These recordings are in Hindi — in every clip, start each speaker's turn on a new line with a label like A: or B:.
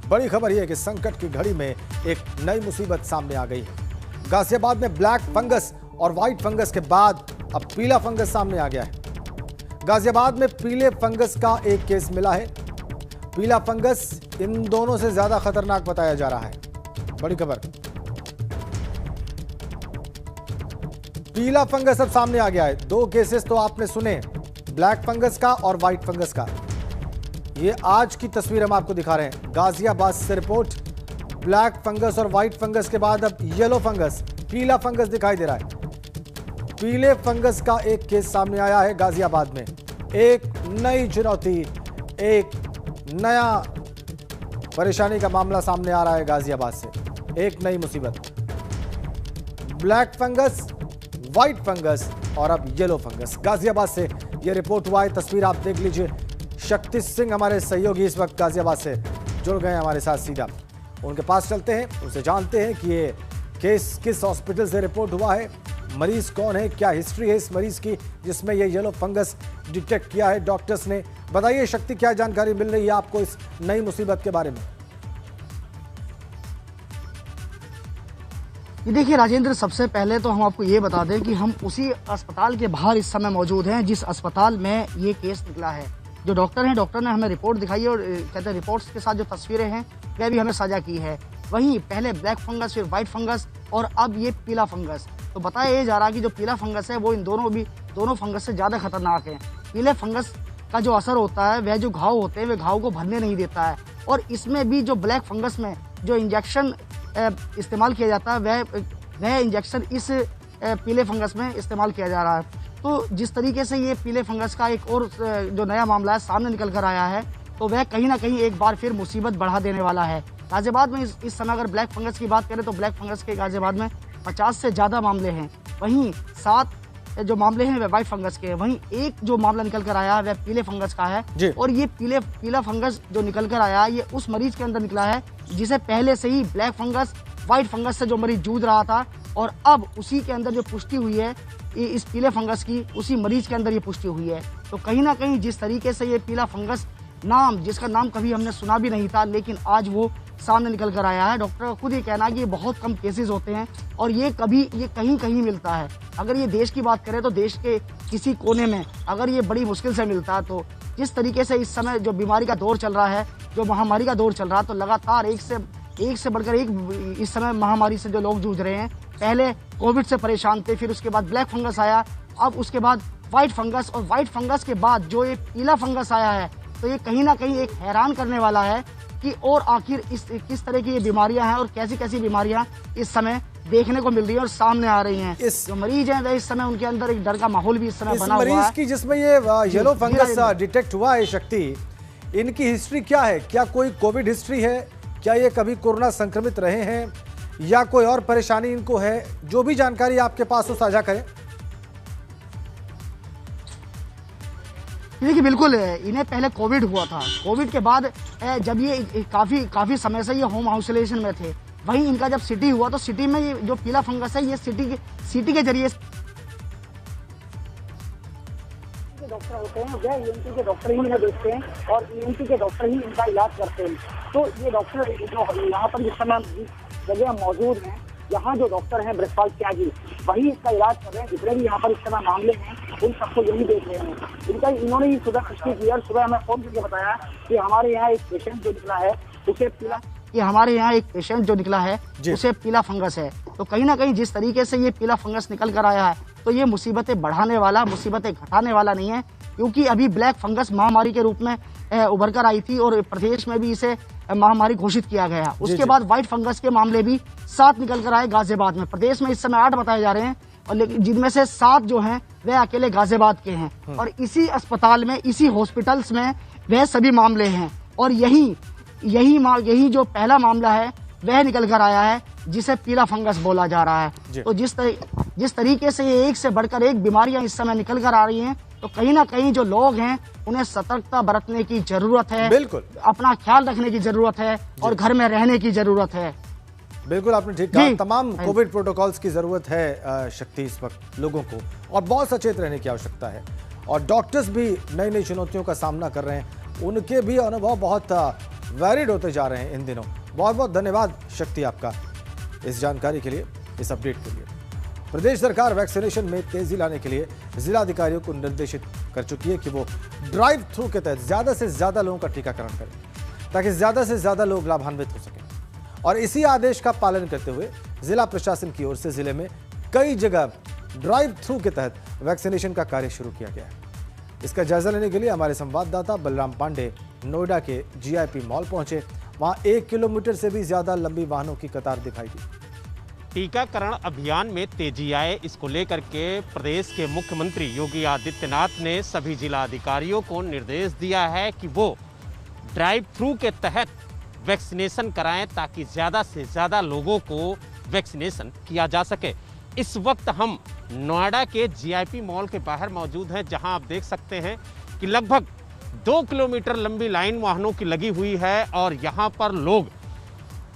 A: बड़ी खबर यह है कि संकट की घड़ी में एक नई मुसीबत सामने आ गई है। गाजियाबाद में ब्लैक फंगस और व्हाइट फंगस के बाद अब पीला फंगस सामने आ गया है। गाजियाबाद में पीले फंगस का एक केस मिला है। पीला फंगस इन दोनों से ज्यादा खतरनाक बताया जा रहा है। बड़ी खबर, पीला फंगस अब सामने आ गया है। दो केसेस तो आपने सुने, ब्लैक फंगस का और व्हाइट फंगस का। ये आज की तस्वीर हम आपको दिखा रहे हैं। गाजियाबाद से रिपोर्ट। ब्लैक फंगस और व्हाइट फंगस के बाद अब येलो फंगस, पीला फंगस दिखाई दे रहा है। पीले फंगस का एक केस सामने आया है गाजियाबाद में। एक नई चुनौती, एक नया परेशानी का मामला सामने आ रहा है गाजियाबाद से। एक नई मुसीबत, ब्लैक फंगस, व्हाइट फंगस और अब येलो फंगस। गाजियाबाद से यह रिपोर्ट हुआ है। तस्वीर आप देख लीजिए। शक्ति सिंह हमारे सहयोगी इस वक्त गाजियाबाद से जुड़ गए हमारे साथ सीधा। उनके पास चलते हैं, उनसे जानते हैं कि ये केस किस हॉस्पिटल से रिपोर्ट हुआ है, मरीज कौन है, क्या हिस्ट्री है इस मरीज की जिसमें ये येलो फंगस डिटेक्ट किया है डॉक्टर्स ने। बताइए शक्ति, क्या जानकारी मिल रही है आपको इस नई मुसीबत के बारे में?
B: देखिए राजेंद्र, सबसे पहले तो हम आपको ये बता दें कि हम उसी अस्पताल के बाहर इस समय मौजूद हैं जिस अस्पताल में ये केस निकला है। जो डॉक्टर हैं, डॉक्टर ने हमें रिपोर्ट दिखाई है और कहते हैं रिपोर्ट्स के साथ जो तस्वीरें हैं वह भी हमें साझा की है। वहीं पहले ब्लैक फंगस, फिर व्हाइट फंगस और अब ये पीला फंगस। तो बताया ये जा रहा है कि जो पीला फंगस है वो इन दोनों फंगस से ज़्यादा खतरनाक है। पीले फंगस का जो असर होता है वह जो घाव होते हैं वह घाव को भरने नहीं देता है, और इसमें भी जो ब्लैक फंगस में जो इंजेक्शन इस्तेमाल किया जाता है वह इंजेक्शन इस पीले फंगस में इस्तेमाल किया जा रहा है। तो जिस तरीके से ये पीले फंगस का एक और जो नया मामला है सामने निकल कर आया है, तो वह कहीं ना कहीं एक बार फिर मुसीबत बढ़ा देने वाला है। गाजियाबाद में इस समय अगर ब्लैक फंगस की बात करें तो ब्लैक फंगस के गाजियाबाद में 50 से ज़्यादा मामले हैं। वहीं 7 जो मामले हैं वह व्हाइट फंगस के हैं। वहीं एक जो मामला निकल कर आया है वह पीले फंगस का है। और ये पीला फंगस जो निकल कर आया है ये उस मरीज के अंदर निकला है जिसे पहले से ही ब्लैक फंगस, व्हाइट फंगस से जो मरीज जूझ रहा था, और अब उसी के अंदर जो पुष्टि हुई है इस पीले फंगस की, उसी मरीज के अंदर ये पुष्टि हुई है। तो कहीं ना कहीं जिस तरीके से ये पीला फंगस नाम, जिसका नाम कभी हमने सुना भी नहीं था, लेकिन आज वो सामने निकल कर आया है। डॉक्टर का खुद ये कहना है कि ये बहुत कम केसेस होते हैं और ये कहीं कहीं मिलता है। अगर ये देश की बात करें तो देश के किसी कोने में अगर ये बड़ी मुश्किल से मिलता है, तो जिस तरीके से इस समय जो बीमारी का दौर चल रहा है, जो महामारी का दौर चल रहा है, तो लगातार एक से बढ़कर एक इस समय महामारी से जो लोग जूझ रहे हैं। पहले कोविड से परेशान थे, फिर उसके बाद ब्लैक फंगस आया, अब उसके बाद व्हाइट फंगस, और व्हाइट फंगस के बाद जो ये पीला फंगस आया है, तो ये कहीं ना कहीं एक हैरान करने वाला है कि और आखिर किस तरह की ये बीमारियां हैं और कैसी कैसी बीमारियां इस समय देखने को मिल रही है और सामने आ रही हैं। जो मरीज हैं इस समय उनके अंदर एक डर का माहौल भी इस समय बना हुआ है।
A: मरीज की जिसमें ये येलो फंगस डिटेक्ट हुआ है, शक्ति, इनकी हिस्ट्री क्या है? क्या कोई कोविड हिस्ट्री है? क्या ये कभी कोरोना संक्रमित रहे हैं या कोई और परेशानी इनको है? जो भी जानकारी आपके पास हो साझा करें।
B: देखिए बिल्कुल, इन्हें पहले कोविड हुआ था। कोविड के बाद जब ये काफ़ी समय से ये होम आइसोलेशन में थे, वहीं इनका जब सिटी हुआ तो सिटी में ये जो पीला फंगस है ये सिटी के जरिए डॉक्टर होते हैं, वह ईएनटी के डॉक्टर ही इन्हें देखते हैं और ईएनटी के डॉक्टर ही इनका इलाज करते हैं। तो ये डॉक्टर जो यहाँ पर जिस समय जगह मौजूद हैं, यहाँ जो डॉक्टर हैं ब्रजपाल त्यागी, वही इसका इलाज कर रहे हैं। जितने भी यहाँ पर इस समय मामले हैं उन सबको यही देख रहे हैं। इन्होंने ही सुबह पुष्टि की और सुबह हमें फोन करके बताया कि हमारे यहाँ एक पेशेंट जो निकला है उसे पीला फंगस है। तो कहीं ना कहीं जिस तरीके से ये पीला फंगस निकल कर आया है, तो ये मुसीबतें बढ़ाने वाला, मुसीबतें घटाने वाला नहीं है, क्योंकि अभी ब्लैक फंगस महामारी के रूप में उभर कर आई थी और प्रदेश में भी इसे महामारी घोषित किया गया। उसके बाद व्हाइट फंगस के मामले भी 7 निकल कर आए गाजियाबाद में। प्रदेश में इस समय 8 बताए जा रहे हैं, और लेकिन जिनमें से 7 जो हैं वह अकेले गाजियाबाद के हैं, और इसी अस्पताल में, इसी हॉस्पिटल्स में वह सभी मामले हैं। और यही जो पहला मामला है वह निकल कर आया है जिसे पीला फंगस बोला जा रहा है। तो जिस तरीके से ये एक से बढ़कर एक बीमारियां इस समय निकल कर आ रही हैं, तो कहीं ना कहीं जो लोग हैं उन्हें सतर्कता बरतने की जरूरत है।
A: बिल्कुल, अपना
B: ख्याल रखने की जरूरत है और घर में रहने की जरूरत है।
A: बिल्कुल, आपने ठीक कहा। तमाम कोविड प्रोटोकॉल्स की जरूरत है शक्ति इस वक्त लोगों को, और बहुत सचेत रहने की आवश्यकता है। और डॉक्टर्स भी नई नई चुनौतियों का सामना कर रहे हैं, उनके भी अनुभव बहुत वैलिड होते जा रहे हैं इन दिनों। बहुत बहुत धन्यवाद शक्ति आपका इस जानकारी के लिए, इस अपडेट के लिए। प्रदेश सरकार वैक्सीनेशन में तेजी लाने के लिए जिलाधिकारियों को निर्देशित कर चुकी है कि वो ड्राइव थ्रू के तहत ज्यादा से ज्यादा लोगों का टीकाकरण करें ताकि ज्यादा से ज्यादा लोग लाभान्वित हो सकें। और इसी आदेश का पालन करते हुए जिला प्रशासन की ओर से जिले में कई जगह ड्राइव थ्रू के तहत वैक्सीनेशन का कार्य शुरू किया गया है। इसका जायजा लेने के लिए हमारे संवाददाता बलराम पांडे नोएडा के जीआईपी मॉल पहुंचे। वहां 1 किलोमीटर से भी ज्यादा लंबी वाहनों की कतार दिखाई दी।
C: टीकाकरण अभियान में तेजी आए, इसको लेकर के प्रदेश के मुख्यमंत्री योगी आदित्यनाथ ने सभी जिला अधिकारियों को निर्देश दिया है कि वो ड्राइव थ्रू के तहत वैक्सीनेशन कराएं ताकि ज़्यादा से ज़्यादा लोगों को वैक्सीनेशन किया जा सके। इस वक्त हम नोएडा के जीआईपी मॉल के बाहर मौजूद हैं, जहां आप देख सकते हैं कि लगभग 2 किलोमीटर लंबी लाइन वाहनों की लगी हुई है और यहां पर लोग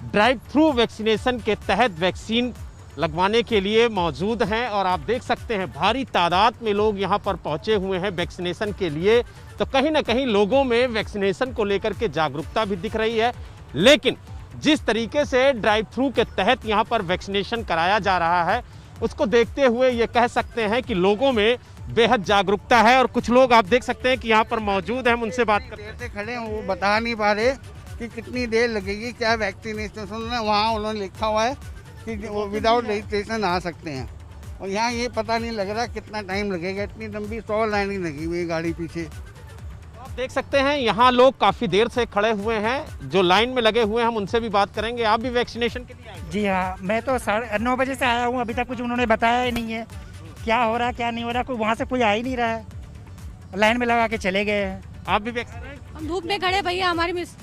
C: ड्राइव थ्रू वैक्सीनेशन के तहत वैक्सीन लगवाने के लिए मौजूद हैं। और आप देख सकते हैं भारी तादाद में लोग यहां पर पहुंचे हुए हैं वैक्सीनेशन के लिए। तो कहीं ना कहीं लोगों में वैक्सीनेशन को लेकर के जागरूकता भी दिख रही है, लेकिन जिस तरीके से ड्राइव थ्रू के तहत यहां पर वैक्सीनेशन कराया जा रहा है उसको देखते हुए ये कह सकते हैं कि लोगों में बेहद जागरूकता है। और कुछ लोग आप देख सकते हैं कि यहाँ पर मौजूद हैं, हम उनसे बात करते हैं।
D: खड़े हैं, वो बता नहीं पा रहे कि कितनी देर लगेगी, क्या वैक्सीनेशन वहाँ उन्होंने लिखा हुआ है कि वो विदाउट रजिस्ट्रेशन आ सकते हैं, और यहाँ ये पता नहीं लग रहा कितना टाइम लगेगा। इतनी लंबी 100 लाइनें लगी हुई है गाड़ी पीछे।
C: आप देख सकते हैं यहाँ लोग काफ़ी देर से खड़े हुए हैं, जो लाइन में लगे हुए हैं, हम उनसे भी बात करेंगे। आप भी वैक्सीनेशन के लिए आए?
E: जी हाँ, मैं तो 9:30 बजे से आया हूँ, अभी तक कुछ उन्होंने बताया ही नहीं है क्या हो रहा है क्या नहीं हो रहा। कोई वहाँ से कोई आ ही नहीं रहा है, लाइन में लगा के चले गए हैं।
C: आप भी वैक्सीन?
F: हम धूप में खड़े भैया, हमारी मिस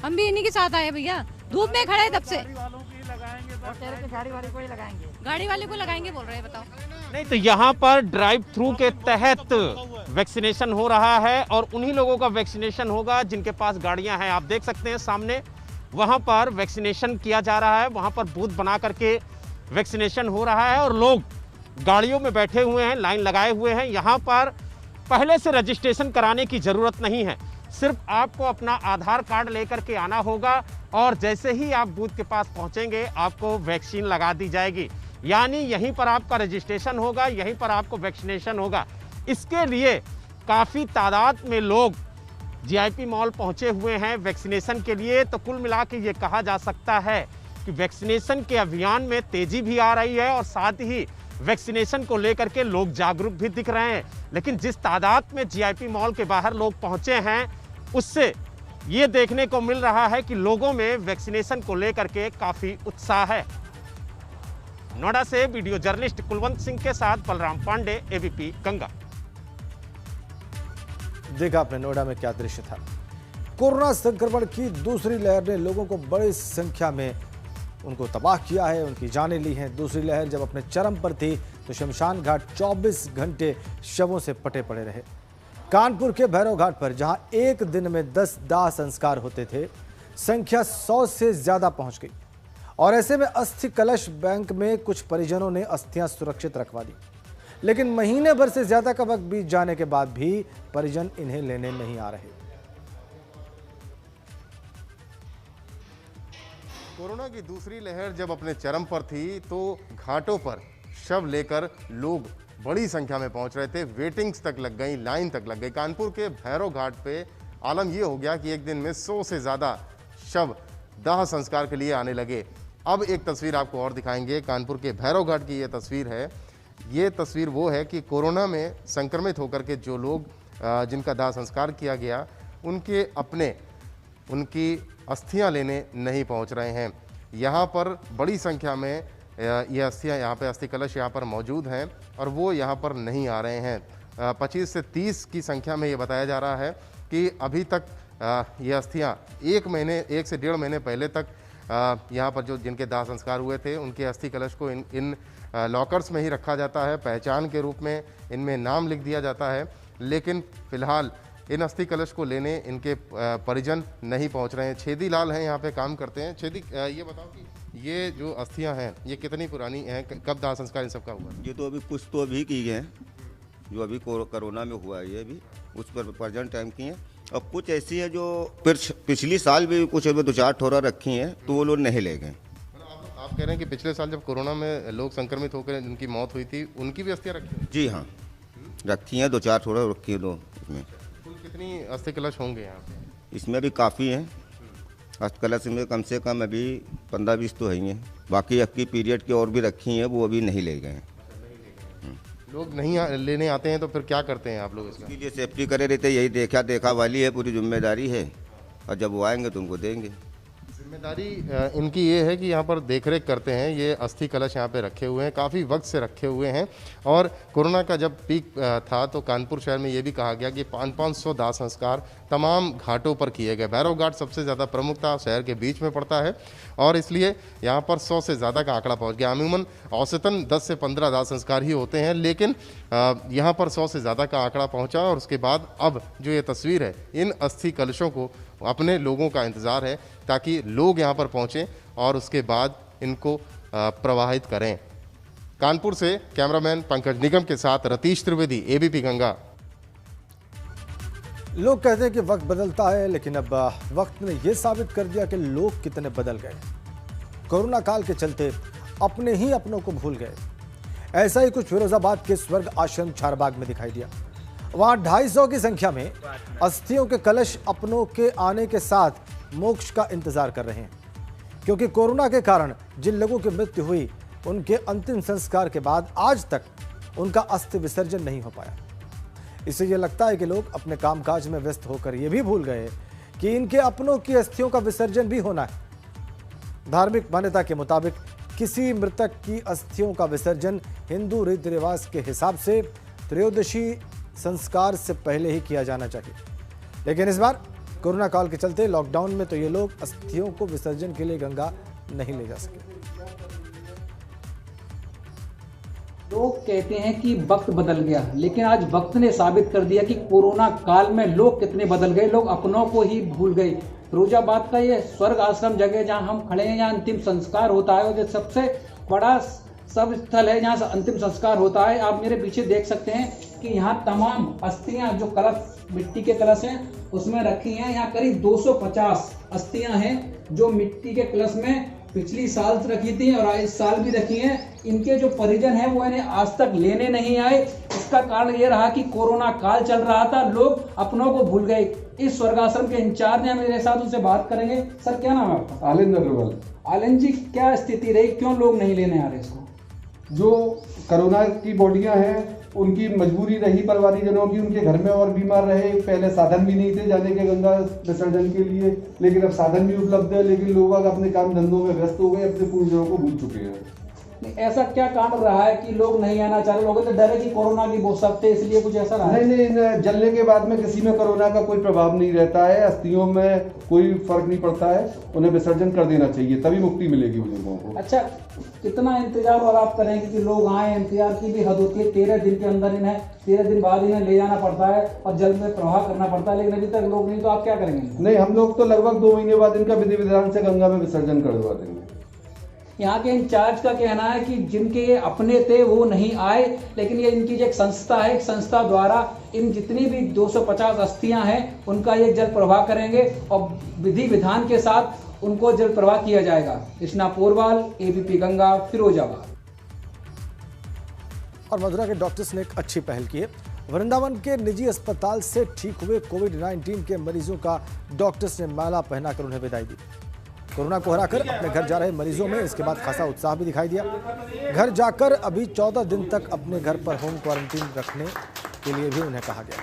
F: हम भी इन्हीं के साथ आए भैया, धूप में खड़े तब से।
E: गाड़ी वाले को ही लगाएंगे,
F: गाड़ी वाले को लगाएंगे बोल रहे हैं, बताओ।
C: नहीं तो यहाँ पर ड्राइव थ्रू के तहत वैक्सीनेशन हो रहा है और उन्हीं लोगों का वैक्सीनेशन होगा जिनके पास गाड़ियां हैं। आप देख सकते हैं सामने वहां पर वैक्सीनेशन किया जा रहा है, वहां पर बूथ बना करके वैक्सीनेशन हो रहा है और लोग गाड़ियों में बैठे हुए हैं, लाइन लगाए हुए हैं। यहाँ पर पहले से रजिस्ट्रेशन कराने की ज़रूरत नहीं है, सिर्फ आपको अपना आधार कार्ड लेकर के आना होगा और जैसे ही आप बूथ के पास पहुँचेंगे आपको वैक्सीन लगा दी जाएगी। यानी यहीं पर आपका रजिस्ट्रेशन होगा, यहीं पर आपको वैक्सीनेशन होगा। इसके लिए काफ़ी तादाद में लोग जीआईपी मॉल पहुंचे हुए हैं वैक्सीनेशन के लिए। तो कुल मिला के ये कहा जा सकता है कि वैक्सीनेशन के अभियान में तेजी भी आ रही है और साथ ही वैक्सीनेशन को लेकर के लोग जागरूक भी दिख रहे हैं। लेकिन जिस तादाद में जीआईपी मॉल के बाहर लोग पहुंचे हैं उससे ये देखने को मिल रहा है कि लोगों में वैक्सीनेशन को लेकर के काफ़ी उत्साह है। नोएडा से वीडियो जर्नलिस्ट कुलवंत सिंह के साथ बलराम पांडे, एबीपी गंगा।
A: देखा आपने नोएडा में क्या दृश्य था। कोरोना संक्रमण की दूसरी लहर ने लोगों को बड़ी संख्या में उनको तबाह किया है, उनकी जानें ली हैं। दूसरी लहर जब अपने चरम पर थी तो शमशान घाट 24 घंटे शवों से पटे पड़े रहे। कानपुर के भैरव घाट पर जहां एक दिन में 10 दाह संस्कार होते थे, संख्या 100 से ज्यादा पहुंच गई और ऐसे में अस्थि कलश बैंक में कुछ परिजनों ने अस्थियां सुरक्षित रखवा दी। लेकिन महीने भर से ज्यादा का वक्त बीत जाने के बाद भी परिजन इन्हें लेने नहीं आ रहे।
G: कोरोना की दूसरी लहर जब अपने चरम पर थी तो घाटों पर शव लेकर लोग बड़ी संख्या में पहुंच रहे थे। वेटिंग्स तक लग गई, लाइन तक लग गई। कानपुर के भैरव घाट पे आलम यह हो गया कि एक दिन में 100 से ज़्यादा शव दाह संस्कार के लिए आने लगे। अब एक तस्वीर आपको और दिखाएंगे। कानपुर के भैरव घाट की ये तस्वीर है। ये तस्वीर वो है कि कोरोना में संक्रमित होकर के जो लोग जिनका दाह संस्कार किया गया उनके अपने उनकी अस्थियां लेने नहीं पहुंच रहे हैं। यहाँ पर बड़ी संख्या में ये अस्थियां, यहाँ पे अस्थि कलश यहाँ पर मौजूद हैं और वो यहाँ पर नहीं आ रहे हैं। 25 से 30 की संख्या में ये बताया जा रहा है कि अभी तक ये अस्थियां 1 से 1.5 महीने पहले तक यहाँ पर जो जिनके दाह संस्कार हुए थे उनके अस्थि कलश को इन लॉकर्स में ही रखा जाता है। पहचान के रूप में इनमें नाम लिख दिया जाता है, लेकिन फिलहाल इन अस्थि कलश को लेने इनके परिजन नहीं पहुंच रहे हैं। छेदी लाल हैं, यहाँ पे काम करते हैं। छेदी, ये बताओ कि ये जो अस्थियां हैं ये कितनी पुरानी हैं, कब दाह संस्कार इन सब का हुआ?
H: ये तो अभी कुछ तो अभी की हैं, जो अभी कोरोना में हुआ है, ये भी उस पर प्रेजेंट टाइम की हैं। और कुछ ऐसी है जो पिछली साल भी कुछ 2-4 ठोरा रखी हैं तो वो लोग नहीं ले गए।
G: आप कह रहे हैं कि पिछले साल जब कोरोना में लोग संक्रमित होकर जिनकी मौत हुई थी उनकी भी अस्थियां रखी हैं?
H: जी हाँ, रखी हैं, 2-4 ठोरा रखी है लोग इसमें।
G: कुल कितनी अस्थि कलश होंगे यहाँ पे?
H: इसमें भी काफ़ी हैं, अस्थि कलश में कम से कम अभी 15-20 तो है ही हैं। बाकी अब की पीरियड की और भी रखी हैं, वो अभी नहीं ले गए हैं।
G: लोग नहीं लेने आते हैं तो फिर क्या करते हैं आप लोग इसका?
H: जो सेफ्टी करे रहते, यही देखा वाली है, पूरी जिम्मेदारी है, और जब वो आएंगे तो उनको देंगे।
G: जिम्मेदारी इनकी ये है कि यहाँ पर देखरेख करते हैं। ये अस्थि कलश यहाँ पे रखे हुए हैं, काफ़ी वक्त से रखे हुए हैं। और कोरोना का जब पीक था तो कानपुर शहर में ये भी कहा गया कि 500 दाह संस्कार तमाम घाटों पर किए गए। भैरव घाट सबसे ज़्यादा प्रमुख था, शहर के बीच में पड़ता है और इसलिए यहाँ पर 100 से ज़्यादा का आंकड़ा पहुँच गया। अमूमन औसतन 10 से 15 दाह संस्कार ही होते हैं, लेकिन यहाँ पर 100 से ज़्यादा का आंकड़ा पहुँचा। और उसके बाद अब जो ये तस्वीर है, इन अस्थि कलशों को अपने लोगों का इंतज़ार है ताकि लोग यहाँ पर पहुँचें और उसके बाद इनको प्रवाहित करें। कानपुर से कैमरामैन पंकज निगम के साथ रतीश त्रिवेदी, एबीपी गंगा।
A: लोग कहते हैं कि वक्त बदलता है, लेकिन अब वक्त ने यह साबित कर दिया कि लोग कितने बदल गए। कोरोना काल के चलते अपने ही अपनों को भूल गए। ऐसा ही कुछ फिरोजाबाद के स्वर्ग आश्रम चारबाग में दिखाई दिया। वहां 250 की संख्या में अस्थियों के कलश अपनों के आने के साथ मोक्ष का इंतजार कर रहे हैं, क्योंकि कोरोना के कारण जिन लोगों की मृत्यु हुई उनके अंतिम संस्कार के बाद आज तक उनका अस्थि विसर्जन नहीं हो पाया। इससे यह लगता है कि लोग अपने कामकाज में व्यस्त होकर यह भी भूल गए कि इनके अपनों की अस्थियों का विसर्जन भी होना है। धार्मिक मान्यता के मुताबिक किसी मृतक की अस्थियों का विसर्जन हिंदू रीति रिवाज के हिसाब से त्रयोदशी संस्कार से पहले ही किया जाना चाहिए, लेकिन इस बार कोरोना काल के चलते लॉकडाउन में तो ये लोग अस्थियों को विसर्जन के लिए गंगा नहीं ले जा सके।
I: लोग कहते हैं कि वक्त बदल गया, लेकिन आज वक्त ने साबित कर दिया कि कोरोना काल में लोग कितने बदल गए। लोग अपनों को ही भूल गए। फिरोजाबाद का ये स्वर्ग आश्रम जगह जहां हम खड़े हैं, जहां अंतिम संस्कार होता है, और जो सबसे बड़ा सब स्थल है जहां अंतिम संस्कार होता है। आप मेरे पीछे देख सकते हैं कि यहाँ तमाम अस्थियां, जो कलश मिट्टी के कलश हैं उसमें रखी हैं। यहाँ करीब 250 अस्थियां हैं जो मिट्टी के कलश में पिछली साल रखी थी और इस साल भी रखी हैं। इनके जो परिजन हैं वो इन्हें आज तक लेने नहीं आए। इसका कारण ये रहा कि कोरोना काल चल रहा था, लोग अपनों को भूल गए। इस स्वर्गाश्रम के इंचार्ज हैं मेरे साथ, उनसे बात करेंगे। सर क्या नाम है आपका?
J: आलिंद अग्रवाल।
I: आलिंद जी, क्या स्थिति रही, क्यों लोग नहीं लेने आ रहे इसको?
J: जो कोरोना की बॉडियां हैं उनकी मजबूरी रही परिवारीजनों की, उनके घर में और बीमार रहे। पहले साधन भी नहीं थे जाने के गंगा विसर्जन के लिए, लेकिन अब साधन भी उपलब्ध है, लेकिन लोग अपने काम धंधों में व्यस्त हो गए, अपने पूर्वजों को भूल चुके हैं।
I: ऐसा क्या कारण रहा है कि लोग नहीं आना चाह रहे? लोगों तो डर है कि कोरोना की वो सकते, इसलिए कुछ ऐसा रहा?
J: नहीं, जलने के बाद में किसी में कोरोना का कोई प्रभाव नहीं रहता है। अस्थियों में कोई फर्क नहीं पड़ता है, उन्हें विसर्जन कर देना चाहिए, तभी मुक्ति मिलेगी बुजुर्गों को।
I: अच्छा, कितना इंतजार और आप करेंगे कि लोग आए? इंतजार की भी हद होती है। 13 दिन के अंदर इन्हें, 13 दिन बाद इन्हें ले जाना पड़ता है और जल में प्रवाह करना पड़ता है, लेकिन अभी तक लोग नहीं, तो आप क्या करेंगे?
J: नहीं, हम लोग तो लगभग 2 महीने बाद इनका विधि विधान से गंगा में विसर्जन करवा देंगे।
I: यहाँ के इंचार्ज का कहना है कि जिनके ये अपने थे वो नहीं आए, लेकिन ये इनकी जो एक संस्था है, एक संस्था द्वारा इन जितनी भी 250 अस्थियां हैं उनका ये जल प्रवाह करेंगे और विधि विधान के साथ उनको जल प्रवाह किया जाएगा। कृष्णा पोरवाल, एबीपी गंगा, फिरोजाबाद।
A: और मथुरा के डॉक्टर्स ने एक अच्छी पहल की है। वृंदावन के निजी अस्पताल से ठीक हुए कोविड-19 के मरीजों का डॉक्टर्स ने माला पहनाकर उन्हें विदाई दी। कोरोना को हराकर अपने घर जा रहे मरीजों में इसके बाद खासा उत्साह भी दिखाई दिया। घर जाकर अभी 14 दिन तक अपने घर पर होम क्वारंटीन रखने के लिए भी उन्हें कहा गया।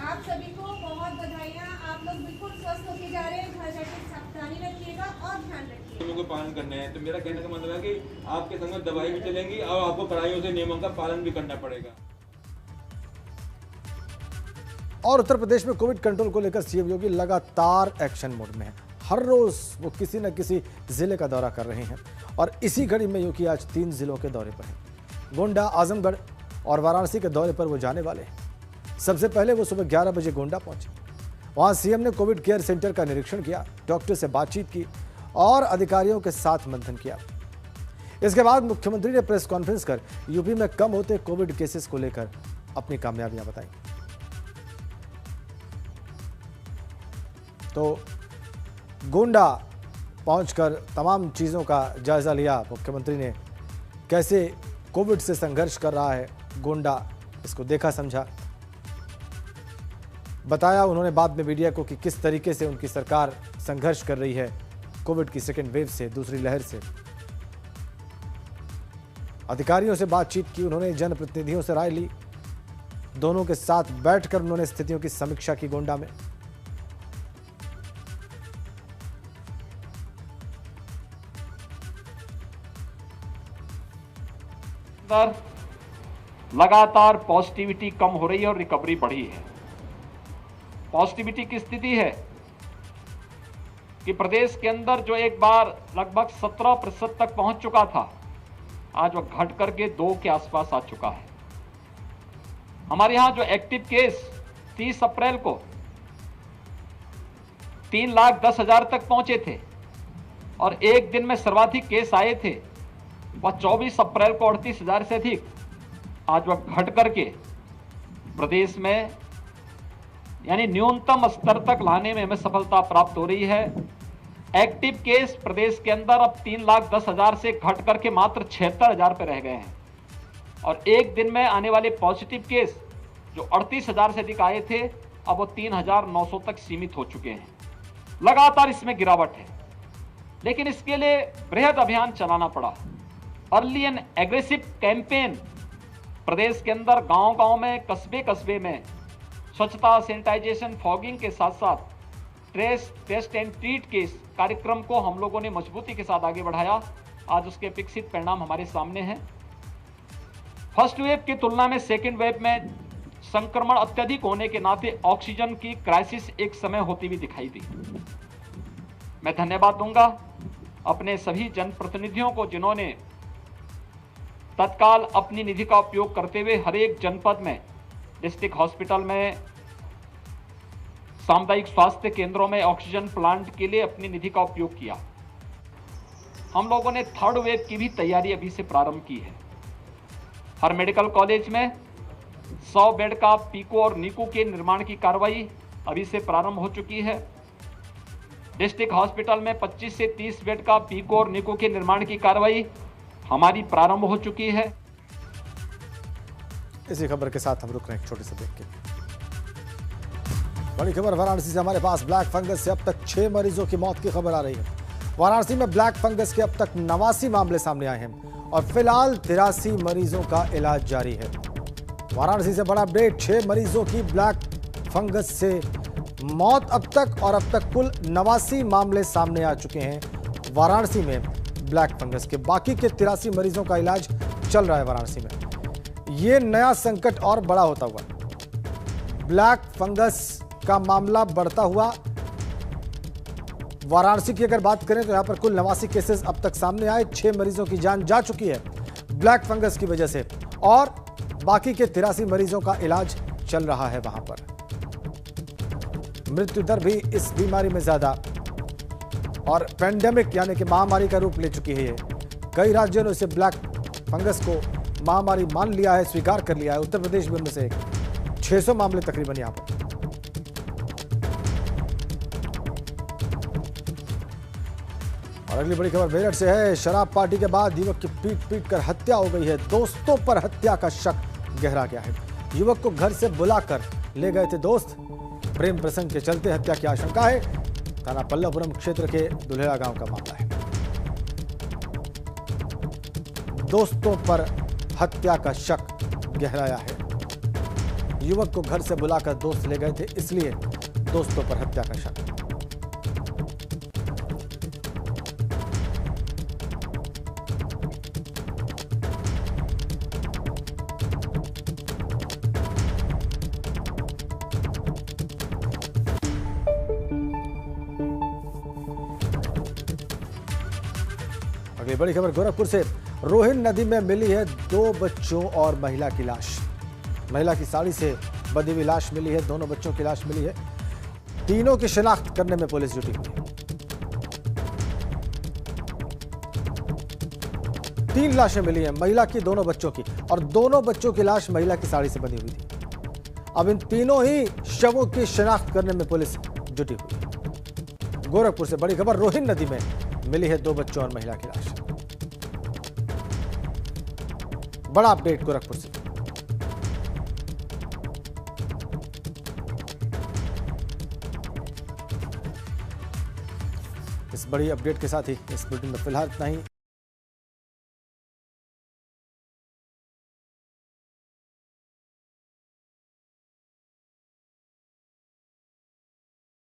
K: आप सभी को बहुत बधाइयाँ। आप लोग बिल्कुल स्वस्थ होके जा रहे हैं। घर जाकर सावधानी रखिएगा और ध्यान रखिएगा।
L: को पालन करने हैं, तो मेरा कहने का मतलब है कि आपके संग में दवाई भी चलेंगी और आपको कड़ाइयों से नियमों का पालन भी करना पड़ेगा।
A: और उत्तर प्रदेश में कोविड कंट्रोल को लेकर सीएम योगी लगातार एक्शन मोड में है। हर रोज वो किसी न किसी जिले का दौरा कर रहे हैं और इसी घड़ी में योगी आज 3 जिलों के दौरे पर हैं। गोंडा, आजमगढ़ और वाराणसी के दौरे पर वो जाने वाले हैं। सबसे पहले वो सुबह 11 बजे गोंडा पहुंचे। वहां सीएम ने कोविड केयर सेंटर का निरीक्षण किया, डॉक्टर से बातचीत की और अधिकारियों के साथ मंथन किया। इसके बाद मुख्यमंत्री ने प्रेस कॉन्फ्रेंस कर यूपी में कम होते कोविड केसेस को लेकर अपनी कामयाबियां बताई। तो गोंडा पहुंचकर तमाम चीजों का जायजा लिया मुख्यमंत्री ने, कैसे कोविड से संघर्ष कर रहा है गोंडा, इसको देखा समझा। बताया उन्होंने बाद में मीडिया को कि किस तरीके से उनकी सरकार संघर्ष कर रही है कोविड की सेकेंड वेव से, दूसरी लहर से। अधिकारियों से बातचीत की उन्होंने, जनप्रतिनिधियों से राय ली, दोनों के साथ बैठकर उन्होंने स्थितियों की समीक्षा की गोंडा में।
M: लगातार पॉजिटिविटी कम हो रही है और रिकवरी बढ़ी है। पॉजिटिविटी की स्थिति है कि प्रदेश के अंदर जो एक बार लगभग 17% तक पहुंच चुका था, आज वह घट करके 2 के आसपास आ चुका है। हमारे यहां जो एक्टिव केस 30 अप्रैल को 3,10,000 तक पहुंचे थे और एक दिन में सर्वाधिक केस आए थे, वह 24 अप्रैल को 38,000 से अधिक, आज वह घट करके प्रदेश में यानी न्यूनतम स्तर तक लाने में हमें सफलता प्राप्त हो रही है। एक्टिव केस प्रदेश के अंदर अब 3,10,000 से घट करके मात्र 76,000 पे रह गए हैं और एक दिन में आने वाले पॉजिटिव केस जो 38,000 से अधिक आए थे, अब वो 3,900 तक सीमित हो चुके हैं। लगातार इसमें गिरावट है, लेकिन इसके लिए बृहद अभियान चलाना पड़ा। अर्ली एंड एग्रेसिव कैंपेन प्रदेश के अंदर गांव-गांव में, कस्बे-कस्बे में स्वच्छता, सैनिटाइजेशन, फॉगिंग के साथ साथ ट्रेस, टेस्ट एंड ट्रीट के इस कार्यक्रम को हम लोगों ने मजबूती के साथ आगे बढ़ाया। आज उसके अपेक्षित परिणाम हमारे सामने हैं। फर्स्ट वेव की तुलना में सेकेंड वेव में संक्रमण अत्यधिक होने के नाते ऑक्सीजन की क्राइसिस एक समय होती हुई दिखाई दी। मैं धन्यवाद दूंगा अपने सभी जनप्रतिनिधियों को जिन्होंने तत्काल अपनी निधि का उपयोग करते हुए हर एक जनपद में, डिस्ट्रिक्ट हॉस्पिटल में, सामुदायिक स्वास्थ्य केंद्रों में ऑक्सीजन प्लांट के लिए अपनी निधि का उपयोग किया। हम लोगों ने थर्ड वेव की भी तैयारी अभी से प्रारंभ की है। हर मेडिकल कॉलेज में 100 बेड का पीको और नीको के निर्माण की कार्रवाई अभी से प्रारंभ हो चुकी है। डिस्ट्रिक्ट हॉस्पिटल में 25 से 30 बेड का पीको और नीको के निर्माण की कार्रवाई हमारी प्रारंभ हो चुकी है।
A: इसी खबर के साथ हम रुक रहे हैं एक छोटे से ब्रेक के। बड़ी खबर वाराणसी से हमारे पास, ब्लैक फंगस से अब तक 6 मरीजों की मौत की खबर आ रही है। वाराणसी में ब्लैक फंगस के अब तक 89 मामले सामने आए हैं और फिलहाल 83 मरीजों का इलाज जारी है। वाराणसी से बड़ा अपडेट, 6 मरीजों की ब्लैक फंगस से मौत अब तक, और अब तक कुल 89 मामले सामने आ चुके हैं वाराणसी में ब्लैक फंगस के। बाकी के 83 मरीजों का इलाज चल रहा है वाराणसी में। ये नया संकट और बड़ा होता हुआ, ब्लैक फंगस का मामला बढ़ता हुआ। वाराणसी की अगर बात करें तो यहां पर कुल 89 केसेस अब तक सामने आए, 6 मरीजों की जान जा चुकी है ब्लैक फंगस की वजह से, और बाकी के 83 मरीजों का इलाज चल रहा है वहां पर। मृत्यु दर भी इस बीमारी में ज्यादा और पेंडेमिक यानी कि महामारी का रूप ले चुकी है ये। कई राज्यों ने इसे ब्लैक फंगस को महामारी मान लिया है, स्वीकार कर लिया है। उत्तर प्रदेश भी उनमें से एक, 600 मामले तकरीबन यहां पर। और अगली बड़ी खबर मेरठ से है। शराब पार्टी के बाद युवक की पीट कर हत्या हो गई है। दोस्तों पर हत्या का शक गहरा गया है। युवक को घर से बुलाकर ले गए थे दोस्त, प्रेम प्रसंग के चलते हत्या की आशंका है। थाना पल्लवपुरम क्षेत्र के दुल्हेड़ा गांव का मामला है। दोस्तों पर हत्या का शक गहराया है। युवक को घर से बुलाकर दोस्त ले गए थे, इसलिए दोस्तों पर हत्या का शक। अगली बड़ी खबर गोरखपुर से। रोहिन नदी में मिली है 2 बच्चों और महिला की लाश। महिला की साड़ी से बंधी हुई लाश मिली है, दोनों बच्चों की लाश मिली है। तीनों की शिनाख्त करने में पुलिस जुटी हुई है। 3 लाशें मिली हैं, महिला की, दोनों बच्चों की, और दोनों बच्चों की लाश महिला की साड़ी से बंधी हुई थी। अब इन तीनों ही शवों की शिनाख्त करने में पुलिस जुटी हुई है। गोरखपुर से बड़ी खबर, रोहिन नदी में मिली है 2 बच्चों और महिला की लाश। बड़ा अपडेट गोरखपुर से। इस बड़ी अपडेट के साथ ही इस बुलेटिन में फिलहाल इतना ही।